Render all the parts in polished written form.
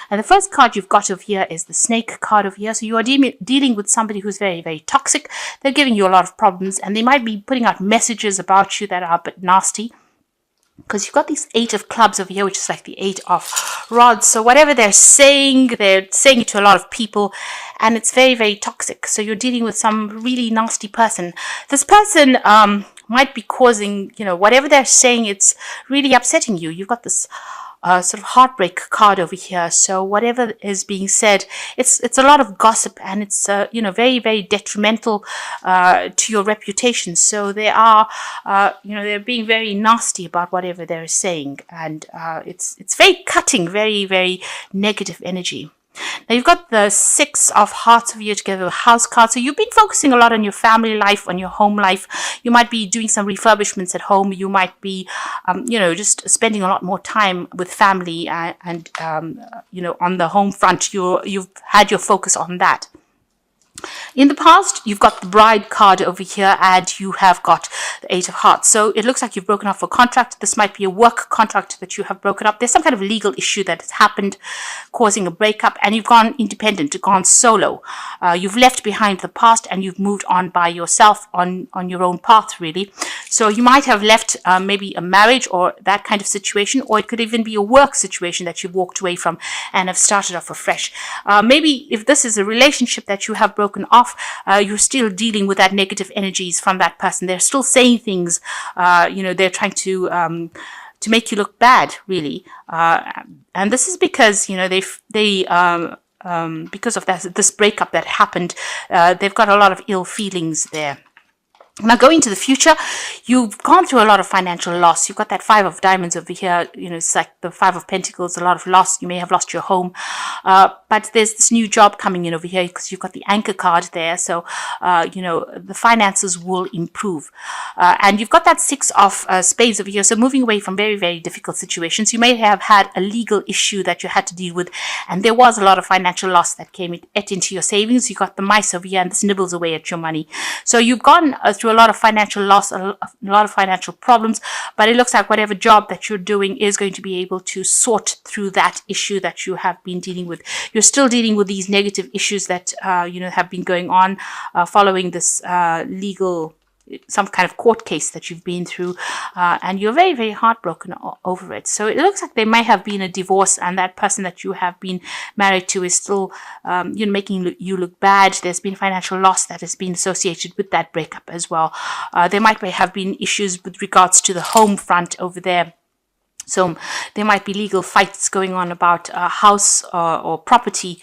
And the first card you've got over here is the snake card over here. So you are dealing with somebody who's very, very toxic. They're giving you a lot of problems, and they might be putting out messages about you that are a bit nasty. Because you've got these 8 of clubs over here, which is like the 8 of rods. So whatever they're saying it to a lot of people, and it's very, very toxic. So you're dealing with some really nasty person. This person might be causing, whatever they're saying, it's really upsetting you. You've got this sort of heartbreak card over here. So whatever is being said, it's a lot of gossip, and it's very, very detrimental to your reputation. So they are they're being very nasty about whatever they're saying, and it's very cutting, very, very negative energy. Now you've got the 6 of hearts over here together with house card. So you've been focusing a lot on your family life, on your home life. You might be doing some refurbishments at home. You might be, just spending a lot more time with family and on the home front. You've had your focus on that. In the past, you've got the bride card over here, and you have got the 8 of hearts. So it looks like you've broken off a contract. This might be a work contract that you have broken up. There's some kind of legal issue that has happened, causing a breakup, and you've gone independent, gone solo. You've left behind the past, and you've moved on by yourself on your own path, really. So you might have left maybe a marriage or that kind of situation, or it could even be a work situation that you've walked away from and have started off afresh. Maybe if this is a relationship that you have broken off, you're still dealing with that negative energies from that person. They're still saying things, they're trying to make you look bad, really. And this is because, because of this breakup that happened, they've got a lot of ill feelings there. Now, going into the future, you've gone through a lot of financial loss. You've got that 5 of diamonds over here. It's like the 5 of pentacles, a lot of loss. You may have lost your home. But there's this new job coming in over here because you've got the anchor card there. So, the finances will improve. And you've got that 6 of spades over here. So moving away from very, very difficult situations. You may have had a legal issue that you had to deal with. And there was a lot of financial loss that ate into your savings. You got the mice over here, and this nibbles away at your money. So you've gone through a lot of financial loss, a lot of financial problems, but it looks like whatever job that you're doing is going to be able to sort through that issue that you have been dealing with. You're still dealing with these negative issues that have been going on following this legal, some kind of court case that you've been through, and you're very, very heartbroken over it. So it looks like there might have been a divorce, and that person that you have been married to is still making you look bad. There's been financial loss that has been associated with that breakup as well. There might have been issues with regards to the home front over there. So there might be legal fights going on about a house or property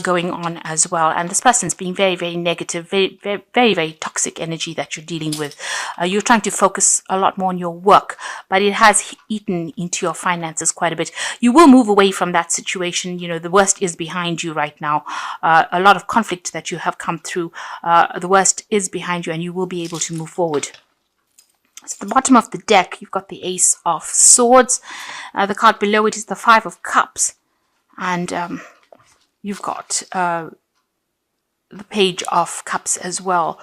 going on as well. And this person's being very, very negative, very, very, very, very toxic energy that you're dealing with. You're trying to focus a lot more on your work, but it has eaten into your finances quite a bit. You will move away from that situation. The worst is behind you right now. A lot of conflict that you have come through, the worst is behind you, and you will be able to move forward. So at the bottom of the deck, you've got the Ace of Swords. The card below it is the 5 of Cups. And you've got the Page of Cups as well.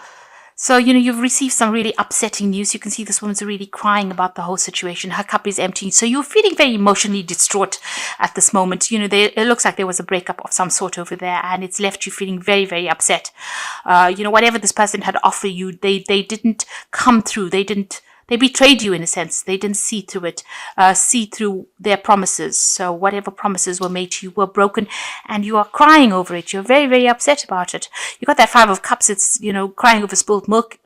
So, you've received some really upsetting news. You can see this woman's really crying about the whole situation. Her cup is empty. So you're feeling very emotionally distraught at this moment. It looks like there was a breakup of some sort over there, and it's left you feeling very, very upset. Whatever this person had offered you, they didn't come through. They betrayed you in a sense. They didn't see through it, see through their promises. So whatever promises were made to you were broken, and you are crying over it. You're very, very upset about it. You got that 5 of Cups. It's, crying over spilled milk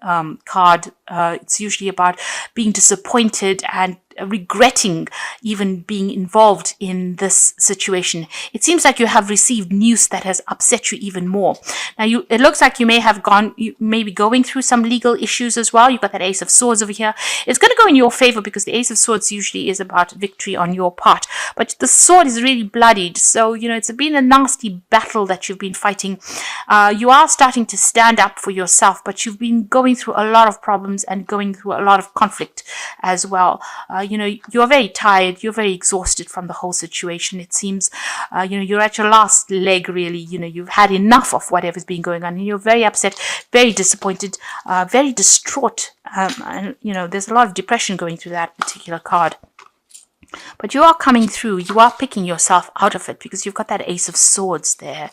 card. It's usually about being disappointed and regretting even being involved in this situation. It seems like you have received news that has upset you even more. Now, it looks like you may be going through some legal issues as well. You've got that Ace of Swords over here. It's going to go in your favor because the Ace of Swords usually is about victory on your part. But the sword is really bloodied. So, it's been a nasty battle that you've been fighting. You are starting to stand up for yourself, but you've been going through a lot of problems and going through a lot of conflict as well. You're very tired. You're very exhausted from the whole situation. It seems, you're at your last leg, really. You've had enough of whatever's been going on, and you're very upset, very disappointed, very distraught. And, there's a lot of depression going through that particular card. But you are coming through. You are picking yourself out of it because you've got that Ace of Swords there.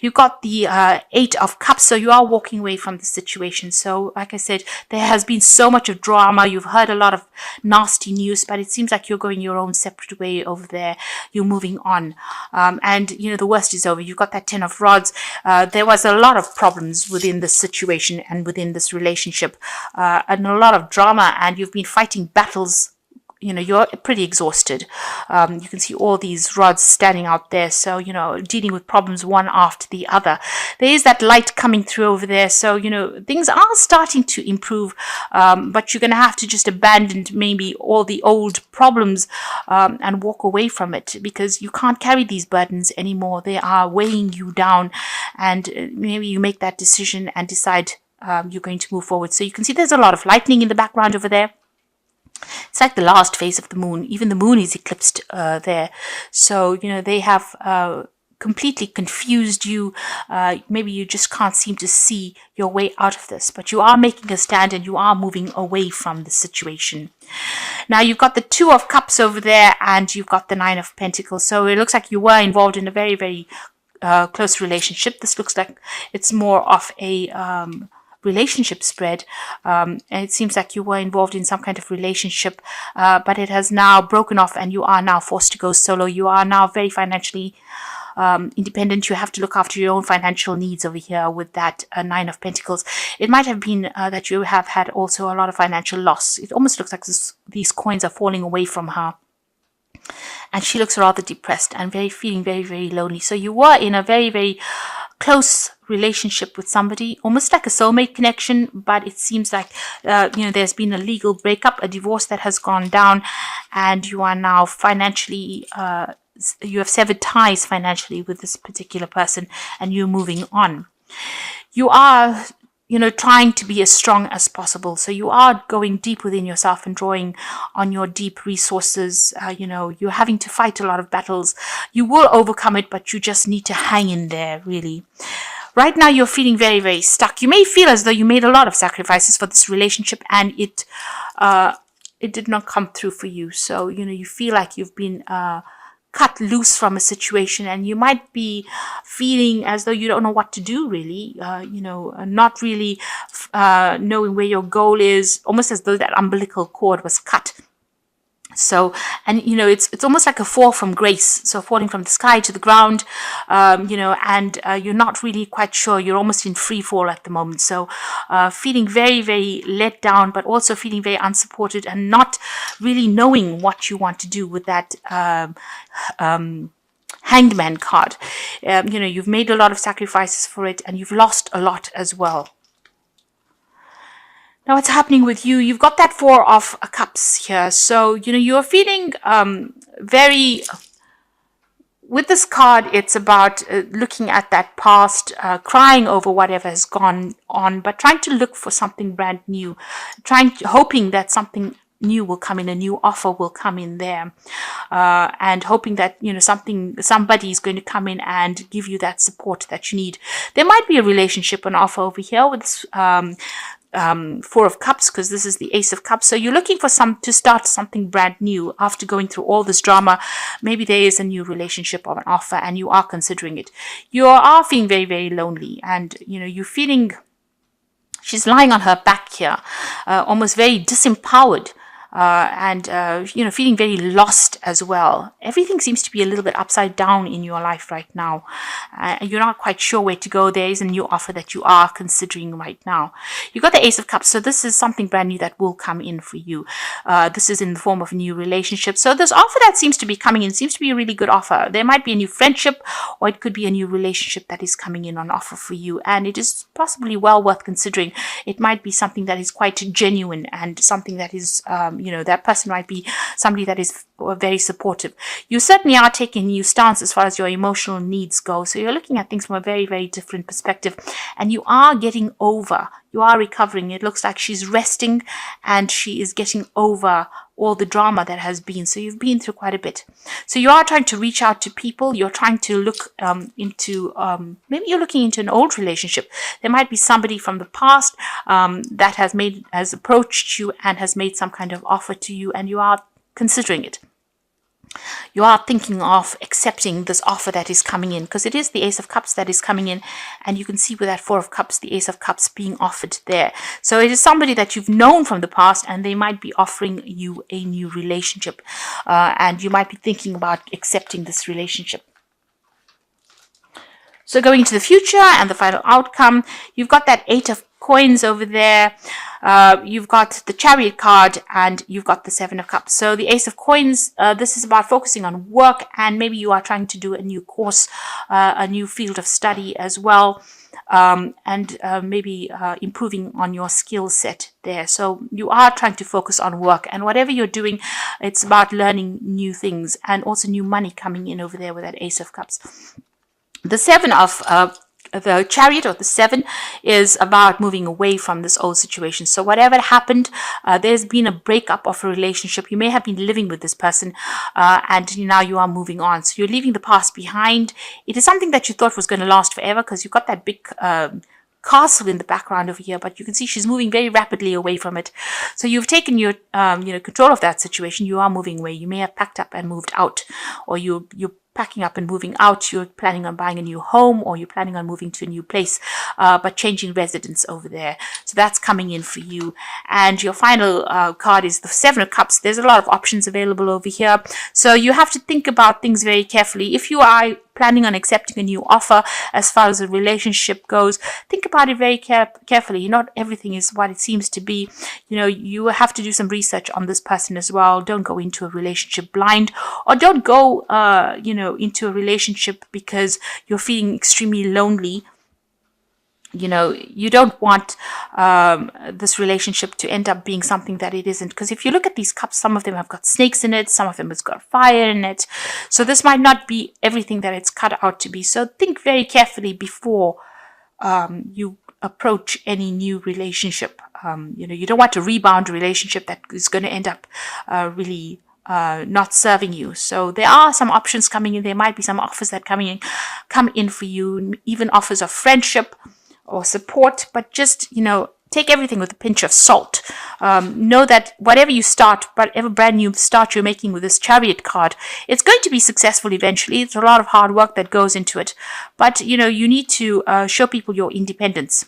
You've got the Eight of Cups, so you are walking away from the situation. So, like I said, there has been so much of drama. You've heard a lot of nasty news, but it seems like you're going your own separate way over there. You're moving on. And, the worst is over. You've got that Ten of Rods. There was a lot of problems within this situation and within this relationship, and a lot of drama, and you've been fighting battles. You're pretty exhausted. You can see all these rods standing out there. So, dealing with problems one after the other. There is that light coming through over there. So, things are starting to improve. But you're going to have to just abandon maybe all the old problems and walk away from it because you can't carry these burdens anymore. They are weighing you down. And maybe you make that decision and decide you're going to move forward. So you can see there's a lot of lightning in the background over there. It's like the last phase of the moon. Even the moon is eclipsed there. So, they have completely confused you. Maybe you just can't seem to see your way out of this. But you are making a stand and you are moving away from the situation. Now, you've got the Two of Cups over there and you've got the Nine of Pentacles. So, it looks like you were involved in a very, very close relationship. This looks like it's more of a relationship spread, and it seems like you were involved in some kind of relationship, but it has now broken off and you are now forced to go solo. You are now very financially independent. You have to look after your own financial needs over here with that Nine of Pentacles. It might have been that you have had also a lot of financial loss. It almost looks like these coins are falling away from her. And she looks rather depressed and feeling very, very lonely. So you were in a very, very close relationship with somebody, almost like a soulmate connection, but it seems like, there's been a legal breakup, a divorce that has gone down, and you are now financially, you have severed ties financially with this particular person, and you're moving on. You are trying to be as strong as possible. So you are going deep within yourself and drawing on your deep resources. You're having to fight a lot of battles. You will overcome it, but you just need to hang in there, really. Right now, you're feeling very, very stuck. You may feel as though you made a lot of sacrifices for this relationship and it did not come through for you. So, you feel like you've been cut loose from a situation and you might be feeling as though you don't know what to do really, not really knowing where your goal is, almost as though that umbilical cord was cut. So, and it's almost like a fall from grace. So falling from the sky to the ground, and you're not really quite sure. You're almost in free fall at the moment. So, feeling very, very let down, but also feeling very unsupported and not really knowing what you want to do with that, Hanged Man card. You've made a lot of sacrifices for it and you've lost a lot as well. Now what's happening with you? You've got that Four of Cups here. So, you're feeling very... With this card, it's about looking at that past, crying over whatever has gone on, but trying to look for something brand new, hoping that something new will come in, a new offer will come in there, and hoping that somebody is going to come in and give you that support that you need. There might be a relationship, an offer over here with this Four of Cups, because this is the Ace of Cups. So you're looking for to start something brand new after going through all this drama. Maybe there is a new relationship or an offer and you are considering it. You are feeling very, very lonely, and you're feeling she's lying on her back here, almost very disempowered. And feeling very lost as well. Everything seems to be a little bit upside down in your life right now. You're not quite sure where to go. There is a new offer that you are considering right now. You got the Ace of Cups, so this is something brand new that will come in for you. This is in the form of a new relationship. So this offer that seems to be coming in seems to be a really good offer. There might be a new friendship, or it could be a new relationship that is coming in on offer for you, and it is possibly well worth considering. It might be something that is quite genuine and something that is that person might be somebody that is very supportive. You certainly are taking a new stance as far as your emotional needs go. So you're looking at things from a very, very different perspective, and you are getting over, you are recovering. It looks like she's resting and she is getting over all the drama that has been. So you've been through quite a bit. So you are trying to reach out to people. You're trying to look into, maybe you're looking into an old relationship. There might be somebody from the past that has approached you and has made some kind of offer to you, and you are considering it. you are thinking of accepting this offer that is coming in, because it is the Ace of Cups that is coming in, and you can see with that Four of Cups, the Ace of Cups being offered there. So it is somebody that you've known from the past, and they might be offering you a new relationship, and you might be thinking about accepting this relationship. So going into the future and the final outcome, you've got that Eight of Coins over there. You've got the Chariot card, and you've got the Seven of Cups. So the Ace of Coins, this is about focusing on work, and maybe you are trying to do a new course, a new field of study as well, and maybe improving on your skill set there. So you are trying to focus on work, and whatever you're doing, it's about learning new things, and also new money coming in over there with that Ace of Cups. The Seven of the Chariot, or the Seven, is about moving away from this old situation. So whatever happened, there's been a breakup of a relationship. You may have been living with this person, and now you are moving on. So you're leaving the past behind. It is something that you thought was going to last forever, because you've got that big castle in the background over here, but you can see she's moving very rapidly away from it. So you've taken your control of that situation. You are moving away. You may have packed up and moved out, or you're packing up and moving out. You're planning on buying a new home, or you're planning on moving to a new place, but changing residence over there. So that's coming in for you. And your final card is the Seven of Cups. There's a lot of options available over here, so you have to think about things very carefully. If you are planning on accepting a new offer as far as a relationship goes, think about it very carefully. Not everything is what it seems to be. You have to do some research on this person as well. Don't go into a relationship blind, or don't go into a relationship because you're feeling extremely lonely. You don't want this relationship to end up being something that it isn't. Because if you look at these cups, some of them have got snakes in it, some of them has got fire in it. So this might not be everything that it's cut out to be. So think very carefully before you approach any new relationship. You don't want a rebound relationship that is going to end up really not serving you. So there are some options coming in. There might be some offers that come in for you, even offers of friendship or support, but just, take everything with a pinch of salt. Know that whatever you start, whatever brand new start you're making with this Chariot card, it's going to be successful eventually. It's a lot of hard work that goes into it, but you need to show people your independence.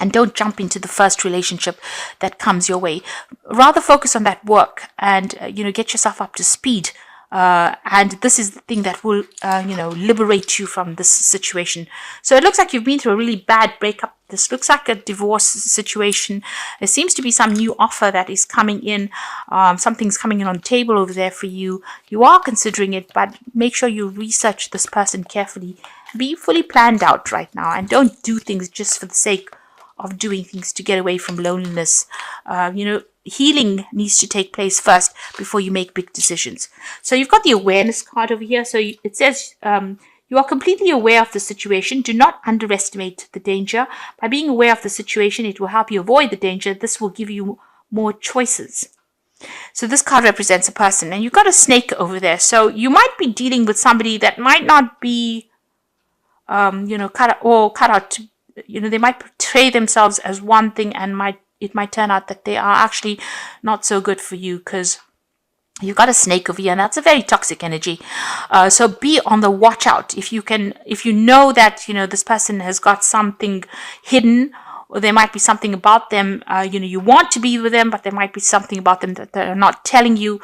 And don't jump into the first relationship that comes your way. Rather focus on that work and, get yourself up to speed. And this is the thing that will, liberate you from this situation. So it looks like you've been through a really bad breakup. This looks like a divorce situation. There seems to be some new offer that is coming in. Something's coming in on the table over there for you. You are considering it, but make sure you research this person carefully. Be fully planned out right now, and don't do things just for the sake of doing things to get away from loneliness. Healing needs to take place first before you make big decisions. So you've got the awareness card over here. So it says you are completely aware of the situation. Do not underestimate the danger. By being aware of the situation, it will help you avoid the danger. This will give you more choices. So this card represents a person, and you've got a snake over there. So you might be dealing with somebody that might not be, cut out to, they might portray themselves as one thing, and it might turn out that they are actually not so good for you, because you've got a snake over here, and that's a very toxic energy. So be on the watch out. If you know that, this person has got something hidden, or there might be something about them, you want to be with them, but there might be something about them that they're not telling you.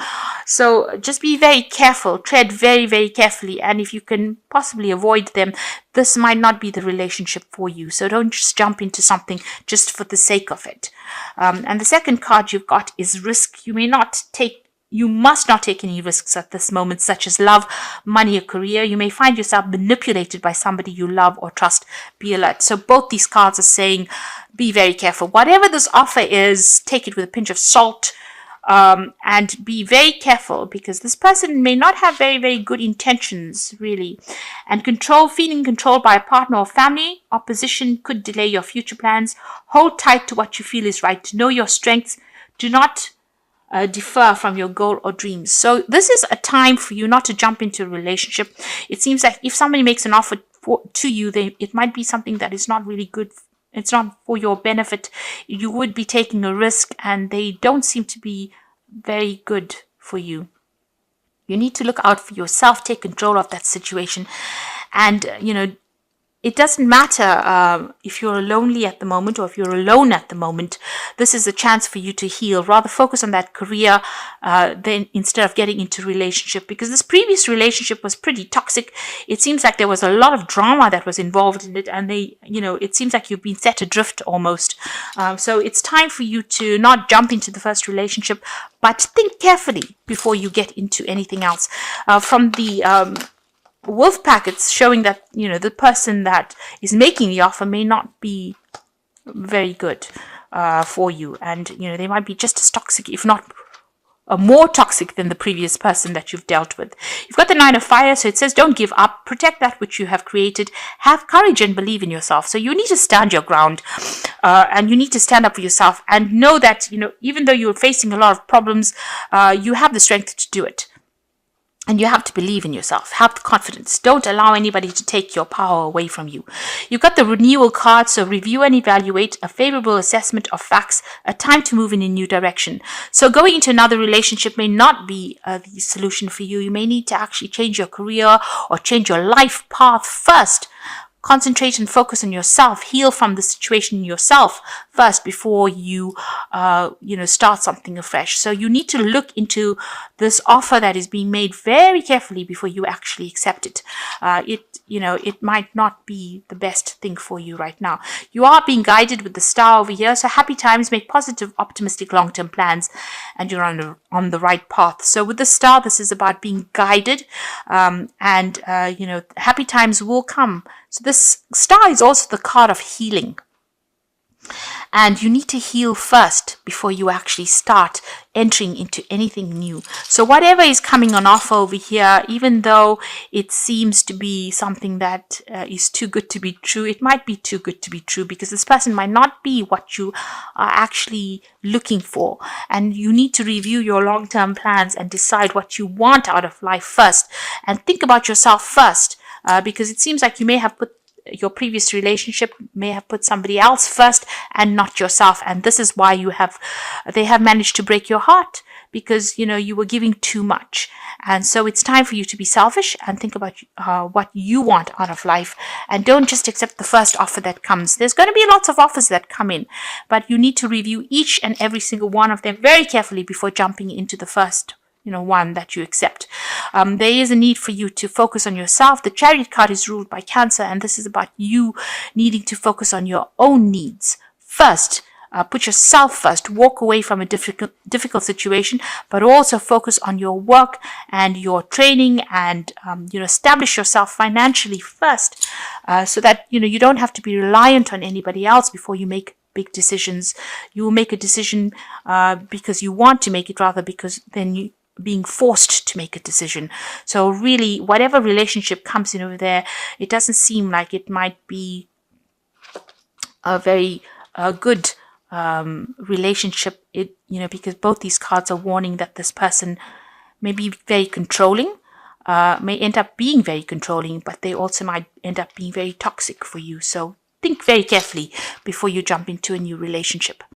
So just be very careful, tread very, very carefully. And if you can possibly avoid them, this might not be the relationship for you. So don't just jump into something just for the sake of it. And the second card you've got is risk. You must not take any risks at this moment, such as love, money, or career. You may find yourself manipulated by somebody you love or trust. Be alert. So both these cards are saying, be very careful. Whatever this offer is, take it with a pinch of salt, and be very careful, because this person may not have very, very good intentions, really. And feeling controlled by a partner or family, opposition could delay your future plans. Hold tight to what you feel is right. Know your strengths. Do not defer from your goal or dreams. So this is a time for you not to jump into a relationship. It seems like if somebody makes an offer to you, it might be something that is not really good. It's not for your benefit. You would be taking a risk, and they don't seem to be very good for you. You need to look out for yourself, take control of that situation. And, it doesn't matter if you're lonely at the moment or if you're alone at the moment. This is a chance for you to heal. Rather focus on that career then instead of getting into relationship, because this previous relationship was pretty toxic. It seems like there was a lot of drama that was involved in it, and it seems like you've been set adrift almost. So it's time for you to not jump into the first relationship, but think carefully before you get into anything else. From the wolf pack, it's showing that the person that is making the offer may not be very good for you, and they might be just as toxic, if not more toxic than the previous person that you've dealt with. You've got the 9 of fire, so it says don't give up, protect that which you have created, have courage and believe in yourself. So you need to stand your ground, and you need to stand up for yourself and know that even though you're facing a lot of problems, you have the strength to do it. And you have to believe in yourself. Have the confidence. Don't allow anybody to take your power away from you. You've got the renewal card, so review and evaluate, a favorable assessment of facts, a time to move in a new direction. So going into another relationship may not be the solution for you. You may need to actually change your career or change your life path first. Concentrate and focus on yourself. Heal from the situation yourself first before you, start something afresh. So you need to look into this offer that is being made very carefully before you actually accept it. It might not be the best thing for you right now. You are being guided with the star over here. So happy times, make positive, optimistic, long-term plans, and you're on the right path. So with the star, this is about being guided, and happy times will come. So this star is also the card of healing. And you need to heal first before you actually start entering into anything new. So whatever is coming on offer over here, even though it seems to be something that is too good to be true, it might be too good to be true, because this person might not be what you are actually looking for. And you need to review your long-term plans and decide what you want out of life first. And think about yourself first, because it seems like you may have put your previous relationship may have put somebody else first and not yourself, and this is why they have managed to break your heart, because you were giving too much. And so it's time for you to be selfish and think about what you want out of life, and don't just accept the first offer that comes. There's going to be lots of offers that come in, but you need to review each and every single one of them very carefully before jumping into the first one that you accept. There is a need for you to focus on yourself. The Chariot card is ruled by Cancer, and this is about you needing to focus on your own needs first. Put yourself first. Walk away from a difficult situation, but also focus on your work and your training, and establish yourself financially first, so that you don't have to be reliant on anybody else before you make big decisions. You will make a decision because you want to make it, rather because then you being forced to make a decision. So really, whatever relationship comes in over there, it doesn't seem like it might be a very good relationship. Because both these cards are warning that this person may be very controlling, may end up being very controlling, but they also might end up being very toxic for you. So think very carefully before you jump into a new relationship.